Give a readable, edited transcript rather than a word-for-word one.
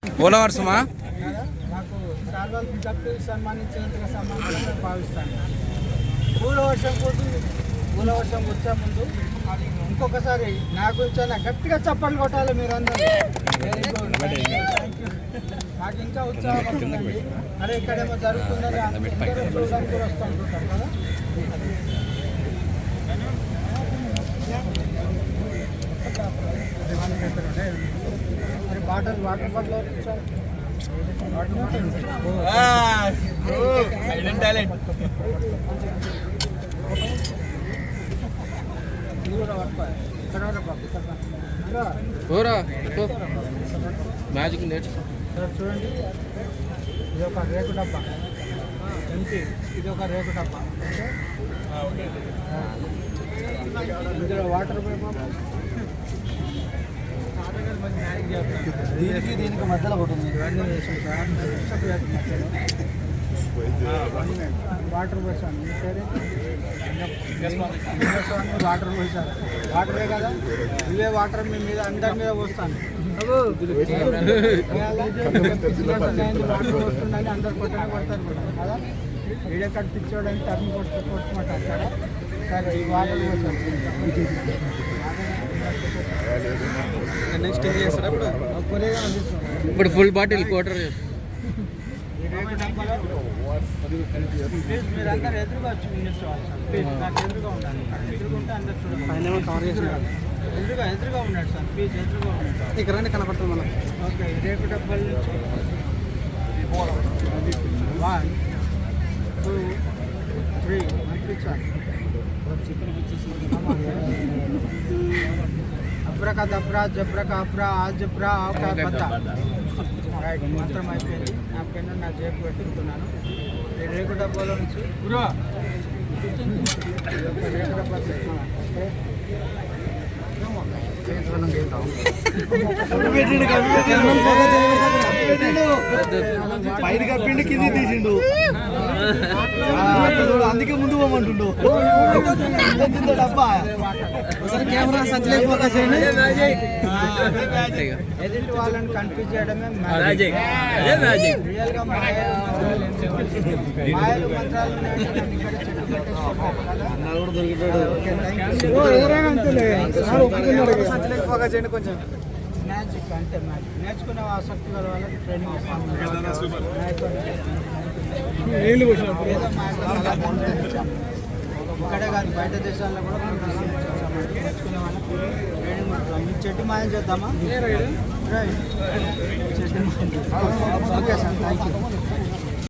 పోలవర్షమా నాకు సార్వాలు కప్పి సన్మానించినందుకు సన్మానంగా భావిస్తాను. పూల వర్షం వచ్చే ముందు ఇంకొకసారి నా గురించి గట్టిగా చప్పట్లు కొట్టాలి మీరు అందరూ. నాకు ఇంకా ఉత్సాహం వస్తుందండి. అరే ఇక్కడేమో జరుగుతుందని అందరూ చూడడానికి కూడా వస్తూ ఉంటుంటారు కదా. మరి వాటర్ బాటిల్ మ్యాజిక్ నేర్చు. చూడండి, ఇది ఒక రేకు డబ్బా ఎంపీ, ఇది ఒక రేకు డబ్బా. ఇందులో వాటర్ దీనికి మధ్యలో ఉంటుంది. ఇవన్నీ వాటర్ పోసాను. వాటర్ పోసాను. వాటరే కదా, ఇవే వాటర్ మీ మీద అందరి మీద పోస్తాను. వాటర్ పోస్తుందని అందరు కొట్టనే కొడతారు కదా. వీడియో కార్డు పిచ్చోడని టర్న్ కొట్టుకుంటారు కదా. సరే ఈ వాటర్ పోసాను. నెక్స్ట్ ఏం చేస్తారు అప్పుడు? ఇప్పుడు ఫుల్ బాటిల్ క్వార్టర్ మీరు అందరు ఎదురుగా వచ్చి ప్లీజ్ నాకు ఎదురుగా ఉండాలి. ఎదురుకుంటే అందరు చూడండి. ఎదురుగా ఉన్నాడు సార్, ప్లీజ్ ఎదురుగా ఉన్నాడు. ఇక్కడ రండి, కనపడుతుంది మనం. ఓకే, రేపు డబ్బాల నుంచి 1 2 3 పంపించాలి. అబ్రకా దబ్రా జబ్రా కాబ్రా ఆజబ్రా ఆకా రైట్, మాత్రం అయిపోయింది. నా పెన్ను నా జేబు పెట్టుకుంటున్నాను. రేకు డబ్బాలో నుంచి రేకు డబ్బా పైన కప్పిండు, కింద తీసిండు. అందుకే ముందు పోమంటుండు. డబ్బా కెమెరా సంచలే ఫోకస్ చేయండి. ఎదుటి వాళ్ళని కన్ఫ్యూజ్ చేయడమే రియల్ గా. మాయలు మంత్రాలు ఫోకస్ చేయండి కొంచెం. మ్యాజిక్ అంటే మ్యాజిక్ నేర్చుకునే ఆసక్తి గల వాళ్ళకి ట్రైనింగ్ ఇక్కడే కాదు, బయట దేశాల్లో కూడా నేర్చుకునే వాళ్ళకి ట్రైనింగ్ ఉంటుంది. మీకు చెట్టు మాయం చేద్దామా? రైట్, చెట్టు మాయం. Okay sir, thank you.